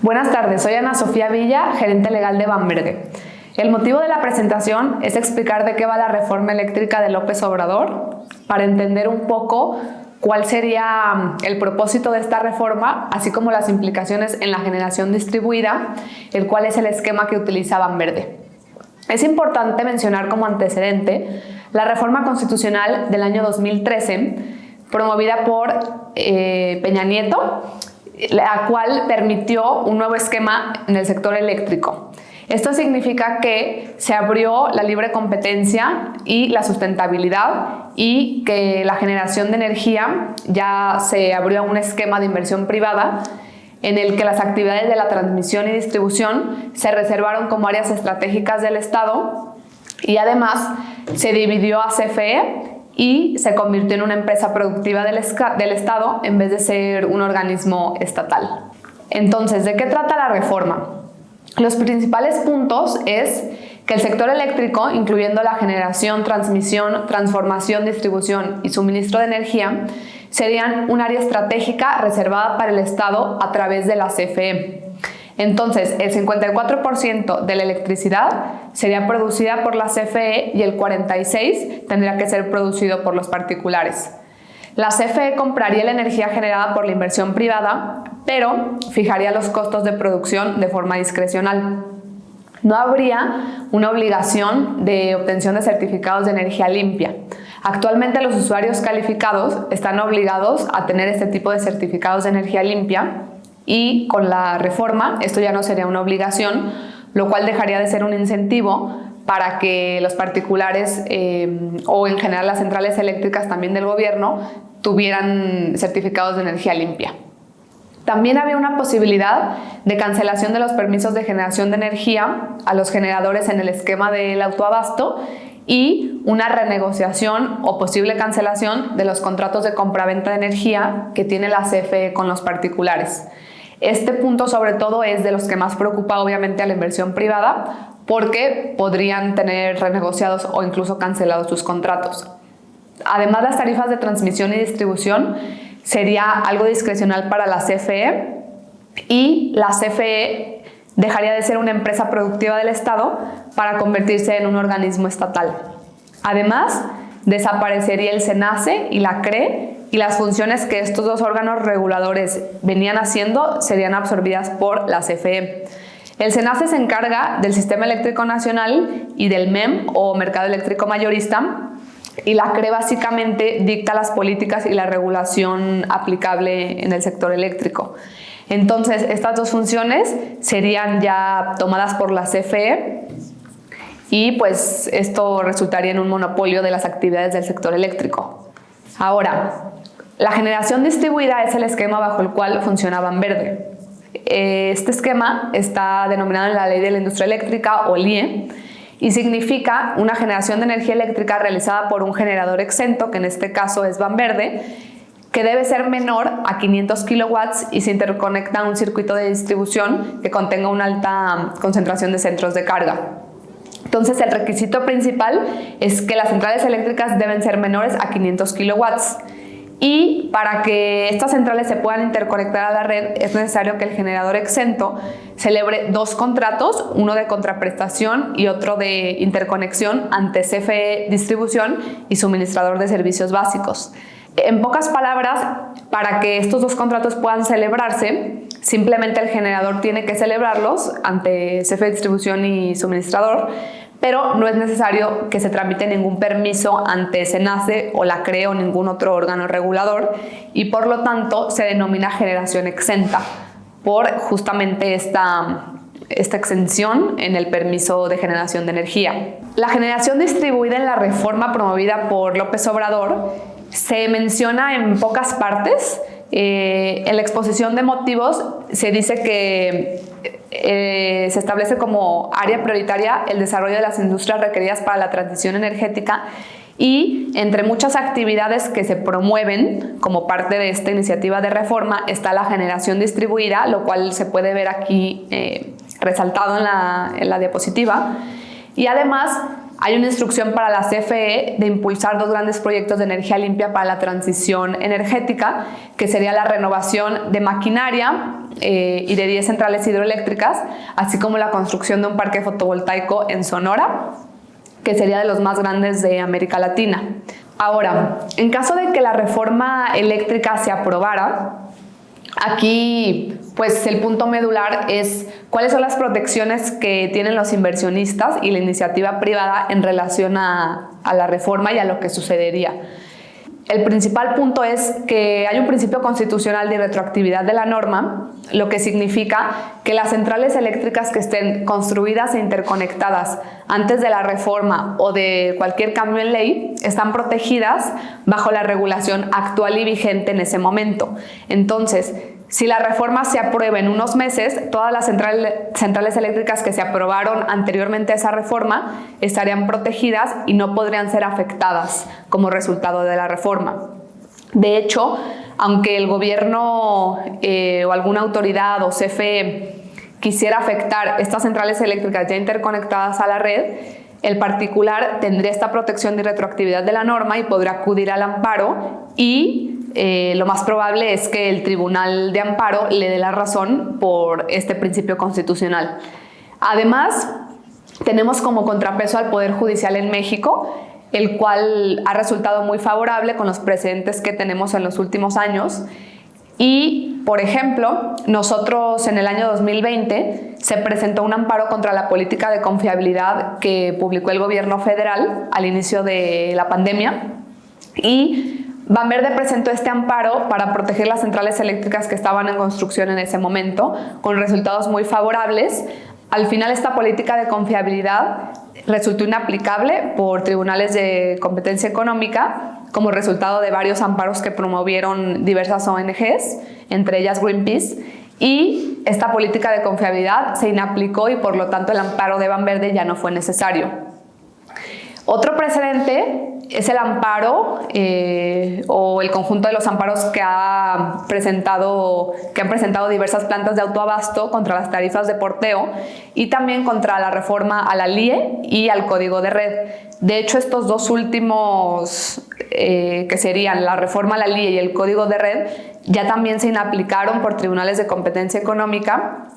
Buenas tardes, soy Ana Sofía Villa, gerente legal de Banverde. El motivo de la presentación es explicar de qué va la reforma eléctrica de López Obrador, para entender un poco cuál sería el propósito de esta reforma, así como las implicaciones en la generación distribuida, el cual es el esquema que utiliza Banverde. Es importante mencionar como antecedente la reforma constitucional del año 2013, promovida por Peña Nieto, la cual permitió un nuevo esquema en el sector eléctrico. Esto significa que se abrió la libre competencia y la sustentabilidad y que la generación de energía ya se abrió a un esquema de inversión privada en el que las actividades de la transmisión y distribución se reservaron como áreas estratégicas del Estado y además se dividió a CFE y se convirtió en una empresa productiva del Estado en vez de ser un organismo estatal. Entonces, ¿de qué trata la reforma? Los principales puntos es que el sector eléctrico, incluyendo la generación, transmisión, transformación, distribución y suministro de energía, serían un área estratégica reservada para el Estado a través de la CFE. Entonces, el 54% de la electricidad sería producida por la CFE y el 46% tendría que ser producido por los particulares. La CFE compraría la energía generada por la inversión privada, pero fijaría los costos de producción de forma discrecional. No habría una obligación de obtención de certificados de energía limpia. Actualmente los usuarios calificados están obligados a tener este tipo de certificados de energía limpia y con la reforma esto ya no sería una obligación, lo cual dejaría de ser un incentivo para que los particulares o en general las centrales eléctricas también del gobierno tuvieran certificados de energía limpia. También había una posibilidad de cancelación de los permisos de generación de energía a los generadores en el esquema del autoabasto y una renegociación o posible cancelación de los contratos de compraventa de energía que tiene la CFE con los particulares. Este punto sobre todo es de los que más preocupa obviamente a la inversión privada porque podrían tener renegociados o incluso cancelados sus contratos. Además, las tarifas de transmisión y distribución sería algo discrecional para la CFE y la CFE dejaría de ser una empresa productiva del Estado para convertirse en un organismo estatal. Además, desaparecería el SENACE y la CRE y las funciones que estos dos órganos reguladores venían haciendo serían absorbidas por la CFE. El SENACE se encarga del Sistema Eléctrico Nacional y del MEM o Mercado Eléctrico Mayorista y la CRE básicamente dicta las políticas y la regulación aplicable en el sector eléctrico. Entonces, estas dos funciones serían ya tomadas por la CFE y pues esto resultaría en un monopolio de las actividades del sector eléctrico. Ahora, la generación distribuida es el esquema bajo el cual funciona Banverde. Este esquema está denominado en la Ley de la Industria Eléctrica o LIE y significa una generación de energía eléctrica realizada por un generador exento, que en este caso es Banverde, que debe ser menor a 500 kilowatts y se interconecta a un circuito de distribución que contenga una alta concentración de centros de carga. Entonces, el requisito principal es que las centrales eléctricas deben ser menores a 500 kilowatts. Y para que estas centrales se puedan interconectar a la red es necesario que el generador exento celebre dos contratos, uno de contraprestación y otro de interconexión ante CFE Distribución y suministrador de servicios básicos. En pocas palabras, para que estos dos contratos puedan celebrarse, simplemente el generador tiene que celebrarlos ante CFE Distribución y suministrador, pero no es necesario que se tramite ningún permiso ante SENACE o la CRE o ningún otro órgano regulador y por lo tanto se denomina generación exenta por justamente esta exención en el permiso de generación de energía. La generación distribuida en la reforma promovida por López Obrador se menciona en pocas partes. En la exposición de motivos se dice que se establece como área prioritaria el desarrollo de las industrias requeridas para la transición energética y entre muchas actividades que se promueven como parte de esta iniciativa de reforma está la generación distribuida, lo cual se puede ver aquí resaltado en la diapositiva, y además hay una instrucción para la CFE de impulsar dos grandes proyectos de energía limpia para la transición energética, que sería la renovación de maquinaria y de 10 centrales hidroeléctricas, así como la construcción de un parque fotovoltaico en Sonora, que sería de los más grandes de América Latina. Ahora, en caso de que la reforma eléctrica se aprobara, aquí pues el punto medular es cuáles son las protecciones que tienen los inversionistas y la iniciativa privada en relación a la reforma y a lo que sucedería. El principal punto es que hay un principio constitucional de retroactividad de la norma, lo que significa que las centrales eléctricas que estén construidas e interconectadas antes de la reforma o de cualquier cambio en ley están protegidas bajo la regulación actual y vigente en ese momento. Entonces, si la reforma se aprueba en unos meses, todas las centrales eléctricas que se aprobaron anteriormente a esa reforma estarían protegidas y no podrían ser afectadas como resultado de la reforma. De hecho, aunque el gobierno o alguna autoridad o CFE quisiera afectar estas centrales eléctricas ya interconectadas a la red, el particular tendría esta protección de retroactividad de la norma y podrá acudir al amparo y lo más probable es que el Tribunal de Amparo le dé la razón por este principio constitucional. Además, tenemos como contrapeso al Poder Judicial en México, el cual ha resultado muy favorable con los precedentes que tenemos en los últimos años. Y, por ejemplo, nosotros en el año 2020 se presentó un amparo contra la política de confiabilidad que publicó el gobierno federal al inicio de la pandemia, y Banverde presentó este amparo para proteger las centrales eléctricas que estaban en construcción en ese momento, con resultados muy favorables. Al final, esta política de confiabilidad resultó inaplicable por tribunales de competencia económica como resultado de varios amparos que promovieron diversas ONGs, entre ellas Greenpeace, y esta política de confiabilidad se inaplicó y por lo tanto el amparo de Banverde ya no fue necesario. Otro precedente es el amparo o el conjunto de los amparos que han presentado diversas plantas de autoabasto contra las tarifas de porteo y también contra la reforma a la LIE y al Código de Red. De hecho, estos dos últimos, que serían la reforma a la LIE y el Código de Red, ya también se inaplicaron por tribunales de competencia económica.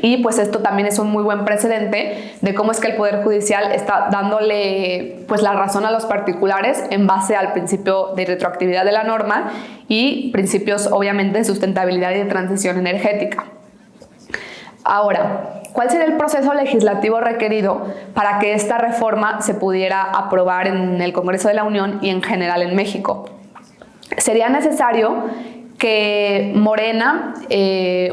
Y pues esto también es un muy buen precedente de cómo es que el Poder Judicial está dándole pues la razón a los particulares en base al principio de retroactividad de la norma y principios obviamente de sustentabilidad y de transición energética. Ahora, ¿cuál sería el proceso legislativo requerido para que esta reforma se pudiera aprobar en el Congreso de la Unión y en general en México? Sería necesario que Morena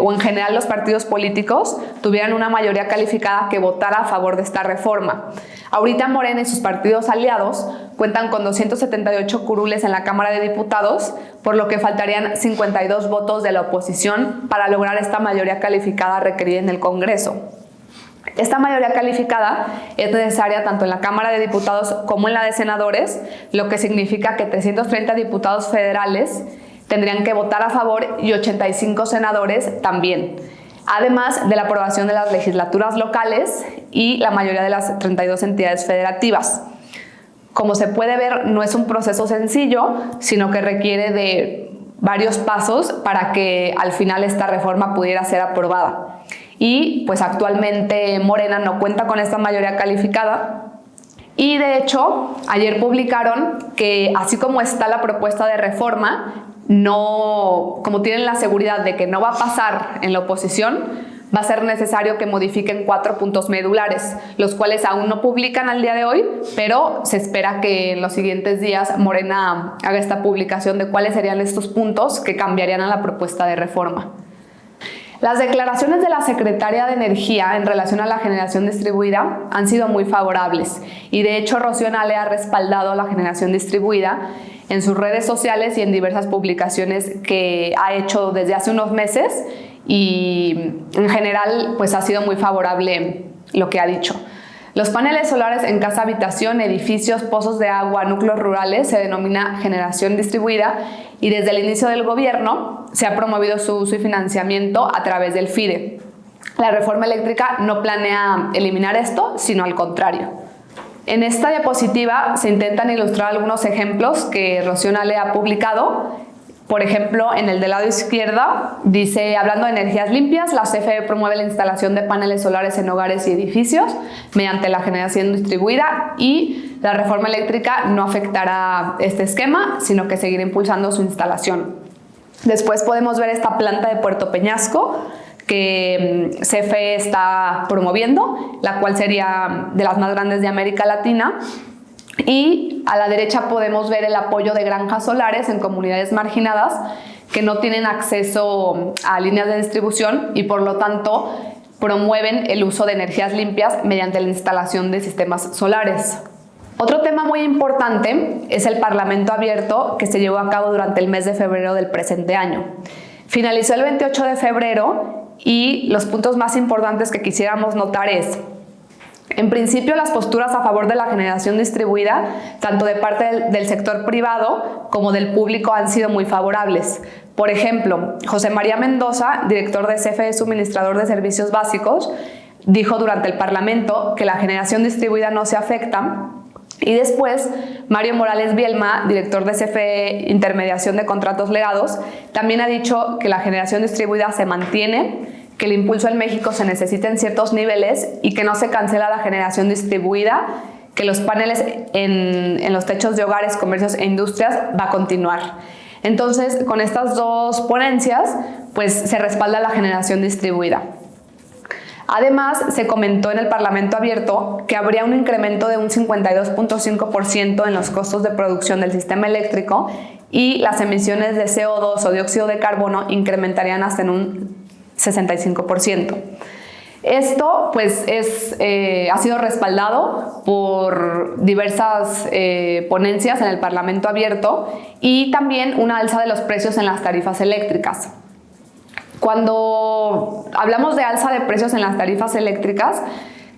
o en general los partidos políticos tuvieran una mayoría calificada que votara a favor de esta reforma. Ahorita Morena y sus partidos aliados cuentan con 278 curules en la Cámara de Diputados, por lo que faltarían 52 votos de la oposición para lograr esta mayoría calificada requerida en el Congreso. Esta mayoría calificada es necesaria tanto en la Cámara de Diputados como en la de Senadores, lo que significa que 330 diputados federales tendrían que votar a favor y 85 senadores también, además de la aprobación de las legislaturas locales y la mayoría de las 32 entidades federativas. Como se puede ver, no es un proceso sencillo, sino que requiere de varios pasos para que al final esta reforma pudiera ser aprobada. Y pues actualmente Morena no cuenta con esta mayoría calificada. Y de hecho, ayer publicaron que así como está la propuesta de reforma, como tienen la seguridad de que no va a pasar en la oposición, va a ser necesario que modifiquen 4 puntos medulares, los cuales aún no publican al día de hoy, pero se espera que en los siguientes días Morena haga esta publicación de cuáles serían estos puntos que cambiarían a la propuesta de reforma. Las declaraciones de la Secretaria de Energía en relación a la generación distribuida han sido muy favorables y de hecho Rocío Nale ha respaldado la generación distribuida en sus redes sociales y en diversas publicaciones que ha hecho desde hace unos meses y en general pues ha sido muy favorable lo que ha dicho. Los paneles solares en casa habitación, edificios, pozos de agua, núcleos rurales se denomina generación distribuida y desde el inicio del gobierno se ha promovido su uso y financiamiento a través del FIDE. La reforma eléctrica no planea eliminar esto, sino al contrario. En esta diapositiva se intentan ilustrar algunos ejemplos que Rocío Nale ha publicado. Por ejemplo, en el del lado izquierda dice, hablando de energías limpias, la CFE promueve la instalación de paneles solares en hogares y edificios mediante la generación distribuida, y la reforma eléctrica no afectará este esquema, sino que seguirá impulsando su instalación. Después podemos ver esta planta de Puerto Peñasco que CFE está promoviendo, la cual sería de las más grandes de América Latina. Y a la derecha podemos ver el apoyo de granjas solares en comunidades marginadas que no tienen acceso a líneas de distribución y por lo tanto promueven el uso de energías limpias mediante la instalación de sistemas solares. Otro tema muy importante es el Parlamento abierto que se llevó a cabo durante el mes de febrero del presente año. Finalizó el 28 de febrero y los puntos más importantes que quisiéramos notar es: en principio, las posturas a favor de la generación distribuida, tanto de parte del sector privado como del público, han sido muy favorables. Por ejemplo, José María Mendoza, director de CFE Suministrador de Servicios Básicos, dijo durante el Parlamento que la generación distribuida no se afecta. Y después, Mario Morales Bielma, director de CFE Intermediación de Contratos Legados, también ha dicho que la generación distribuida se mantiene, que el impulso en México se necesita en ciertos niveles y que no se cancela la generación distribuida, que los paneles en los techos de hogares, comercios e industrias va a continuar. Entonces, con estas dos ponencias, pues se respalda la generación distribuida. Además, se comentó en el Parlamento abierto que habría un incremento de un 52.5% en los costos de producción del sistema eléctrico y las emisiones de CO2 o dióxido de carbono incrementarían hasta en un 65%. Esto pues ha sido respaldado por diversas ponencias en el Parlamento abierto y también una alza de los precios en las tarifas eléctricas. Cuando hablamos de alza de precios en las tarifas eléctricas,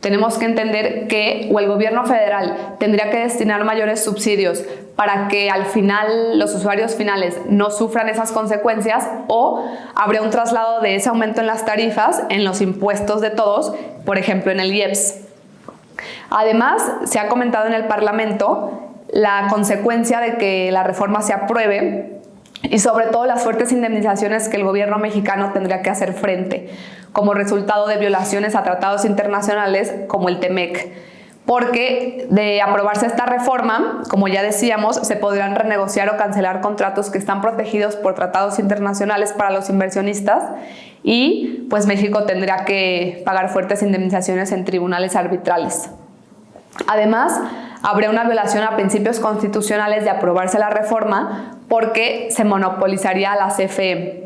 tenemos que entender que o el gobierno federal tendría que destinar mayores subsidios para que al final los usuarios finales no sufran esas consecuencias, o habría un traslado de ese aumento en las tarifas en los impuestos de todos, por ejemplo en el IEPS. Además, se ha comentado en el Parlamento la consecuencia de que la reforma se apruebe y sobre todo las fuertes indemnizaciones que el gobierno mexicano tendría que hacer frente como resultado de violaciones a tratados internacionales como el TEMEC. Porque de aprobarse esta reforma, como ya decíamos, se podrán renegociar o cancelar contratos que están protegidos por tratados internacionales para los inversionistas y pues México tendría que pagar fuertes indemnizaciones en tribunales arbitrales. Además, habría una violación a principios constitucionales de aprobarse la reforma porque se monopolizaría a la CFE.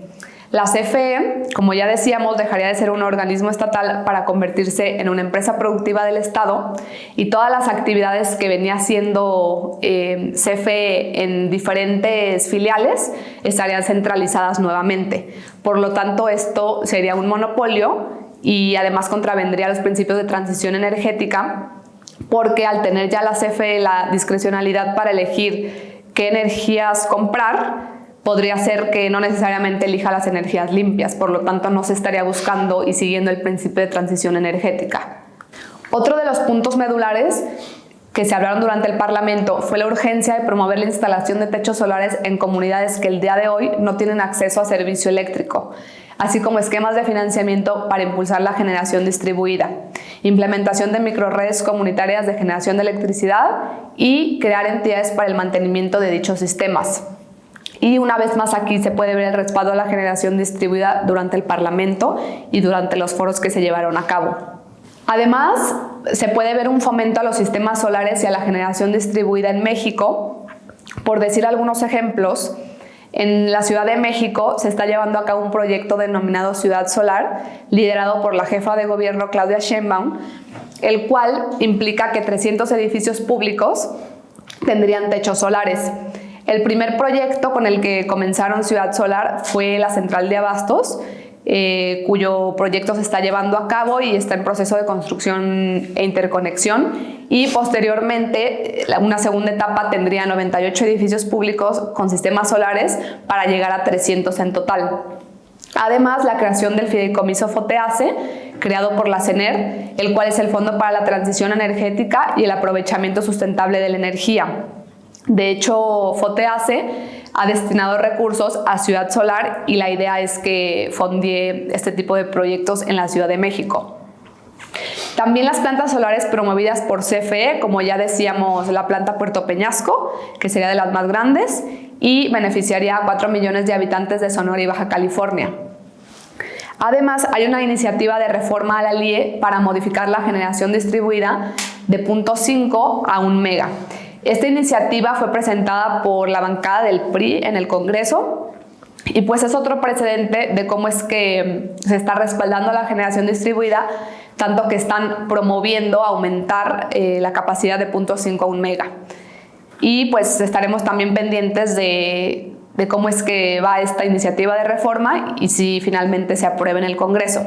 La CFE, como ya decíamos, dejaría de ser un organismo estatal para convertirse en una empresa productiva del Estado y todas las actividades que venía haciendo CFE en diferentes filiales estarían centralizadas nuevamente. Por lo tanto, esto sería un monopolio y además contravendría los principios de transición energética, porque al tener ya la CFE la discrecionalidad para elegir qué energías comprar, podría ser que no necesariamente elija las energías limpias, por lo tanto no se estaría buscando y siguiendo el principio de transición energética. Otro de los puntos medulares que se hablaron durante el Parlamento fue la urgencia de promover la instalación de techos solares en comunidades que el día de hoy no tienen acceso a servicio eléctrico, así como esquemas de financiamiento para impulsar la generación distribuida, implementación de microredes comunitarias de generación de electricidad y crear entidades para el mantenimiento de dichos sistemas. Y una vez más aquí se puede ver el respaldo a la generación distribuida durante el Parlamento y durante los foros que se llevaron a cabo. Además, se puede ver un fomento a los sistemas solares y a la generación distribuida en México. Por decir algunos ejemplos, en la Ciudad de México se está llevando a cabo un proyecto denominado Ciudad Solar, liderado por la jefa de gobierno Claudia Sheinbaum, el cual implica que 300 edificios públicos tendrían techos solares. El primer proyecto con el que comenzaron Ciudad Solar fue la central de abastos, cuyo proyecto se está llevando a cabo y está en proceso de construcción e interconexión, y posteriormente una segunda etapa tendría 98 edificios públicos con sistemas solares para llegar a 300 en total. Además, la creación del fideicomiso FOTEACE, creado por la CENER, el cual es el Fondo para la Transición Energética y el Aprovechamiento Sustentable de la Energía. De hecho, FOTEACE ha destinado recursos a Ciudad Solar y la idea es que fondee este tipo de proyectos en la Ciudad de México. También las plantas solares promovidas por CFE, como ya decíamos, la planta Puerto Peñasco, que sería de las más grandes, y beneficiaría a 4 millones de habitantes de Sonora y Baja California. Además, hay una iniciativa de reforma a la LIE para modificar la generación distribuida de 0.5 a 1 mega. Esta iniciativa fue presentada por la bancada del PRI en el Congreso y pues es otro precedente de cómo es que se está respaldando la generación distribuida, tanto que están promoviendo aumentar la capacidad de 0.5 a 1 mega. Y pues estaremos también pendientes de cómo es que va esta iniciativa de reforma y si finalmente se aprueba en el Congreso.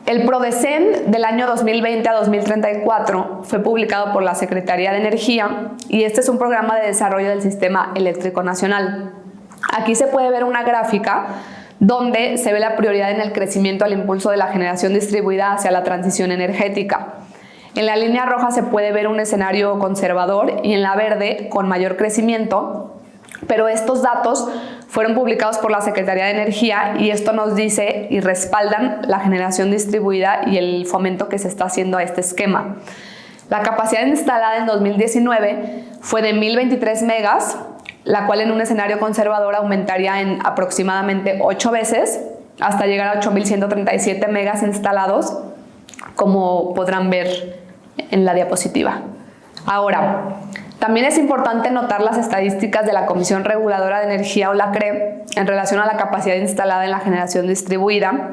El PRODECEN del año 2020 a 2034 fue publicado por la Secretaría de Energía y este es un programa de desarrollo del Sistema Eléctrico Nacional. Aquí se puede ver una gráfica donde se ve la prioridad en el crecimiento al impulso de la generación distribuida hacia la transición energética. En la línea roja se puede ver un escenario conservador y en la verde con mayor crecimiento, pero estos datos fueron publicados por la Secretaría de Energía y esto nos dice y respaldan la generación distribuida y el fomento que se está haciendo a este esquema. La capacidad instalada en 2019 fue de 1023 megas, la cual en un escenario conservador aumentaría en aproximadamente 8 veces hasta llegar a 8.137 megas instalados, como podrán ver en la diapositiva. Ahora, también es importante notar las estadísticas de la Comisión Reguladora de Energía o la CRE en relación a la capacidad instalada en la generación distribuida,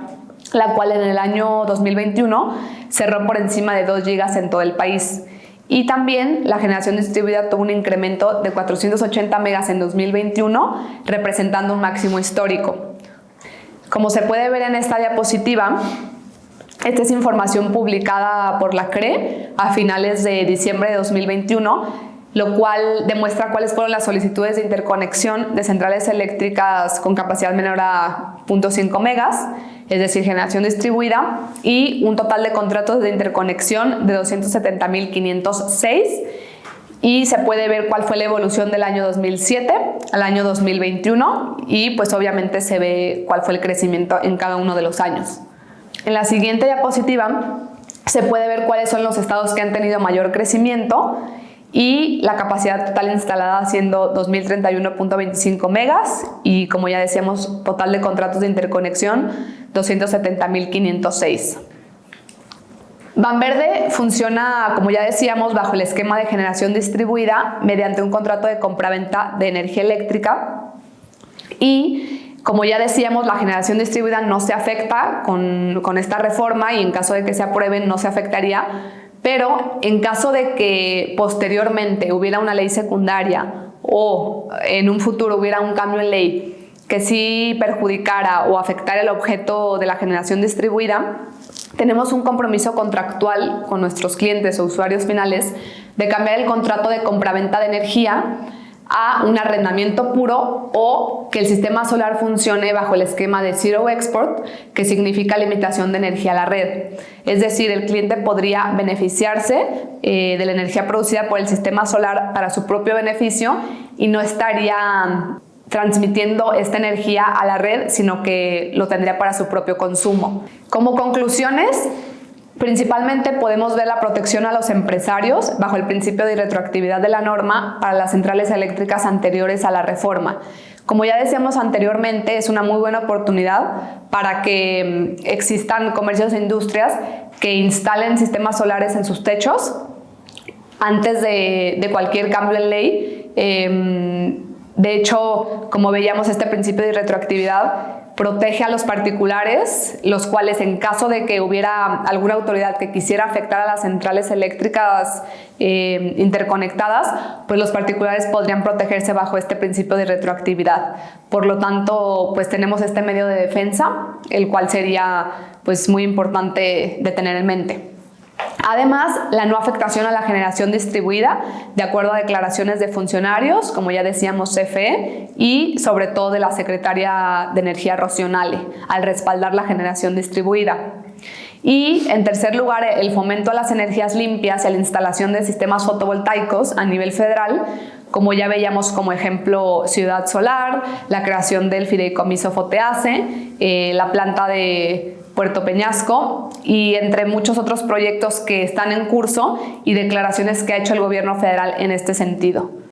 la cual en el año 2021 cerró por encima de 2 gigas en todo el país. Y también la generación distribuida tuvo un incremento de 480 megas en 2021, representando un máximo histórico. Como se puede ver en esta diapositiva, esta es información publicada por la CRE a finales de diciembre de 2021, lo cual demuestra cuáles fueron las solicitudes de interconexión de centrales eléctricas con capacidad menor a 0.5 megas, es decir, generación distribuida, y un total de contratos de interconexión de 270.506, y se puede ver cuál fue la evolución del año 2007 al año 2021 y pues obviamente se ve cuál fue el crecimiento en cada uno de los años. En la siguiente diapositiva se puede ver cuáles son los estados que han tenido mayor crecimiento y la capacidad total instalada siendo 2.031.25 megas y, como ya decíamos, total de contratos de interconexión 270.506. Banverde funciona, como ya decíamos, bajo el esquema de generación distribuida mediante un contrato de compraventa de energía eléctrica y, como ya decíamos, la generación distribuida no se afecta con esta reforma y en caso de que se aprueben no se afectaría, pero en caso de que posteriormente hubiera una ley secundaria o en un futuro hubiera un cambio en ley que sí perjudicara o afectara el objeto de la generación distribuida, tenemos un compromiso contractual con nuestros clientes o usuarios finales de cambiar el contrato de compraventa de energía a un arrendamiento puro o que el sistema solar funcione bajo el esquema de Zero Export, que significa limitación de energía a la red. Es decir, el cliente podría beneficiarse de la energía producida por el sistema solar para su propio beneficio y no estaría transmitiendo esta energía a la red, sino que lo tendría para su propio consumo. Como conclusiones, principalmente podemos ver la protección a los empresarios bajo el principio de irretroactividad de la norma para las centrales eléctricas anteriores a la reforma. Como ya decíamos anteriormente, es una muy buena oportunidad para que existan comercios e industrias que instalen sistemas solares en sus techos antes de cualquier cambio en ley. De hecho, como veíamos, este principio de irretroactividad protege a los particulares, los cuales en caso de que hubiera alguna autoridad que quisiera afectar a las centrales eléctricas interconectadas, pues los particulares podrían protegerse bajo este principio de retroactividad. Por lo tanto, pues tenemos este medio de defensa, el cual sería pues muy importante de tener en mente. Además, la no afectación a la generación distribuida, de acuerdo a declaraciones de funcionarios, como ya decíamos, CFE, y sobre todo de la Secretaria de Energía, Rocío Nale, al respaldar la generación distribuida. Y, en tercer lugar, el fomento a las energías limpias y a la instalación de sistemas fotovoltaicos a nivel federal, como ya veíamos como ejemplo Ciudad Solar, la creación del fideicomiso FOTEACE, la planta de Puerto Peñasco y entre muchos otros proyectos que están en curso y declaraciones que ha hecho el gobierno federal en este sentido.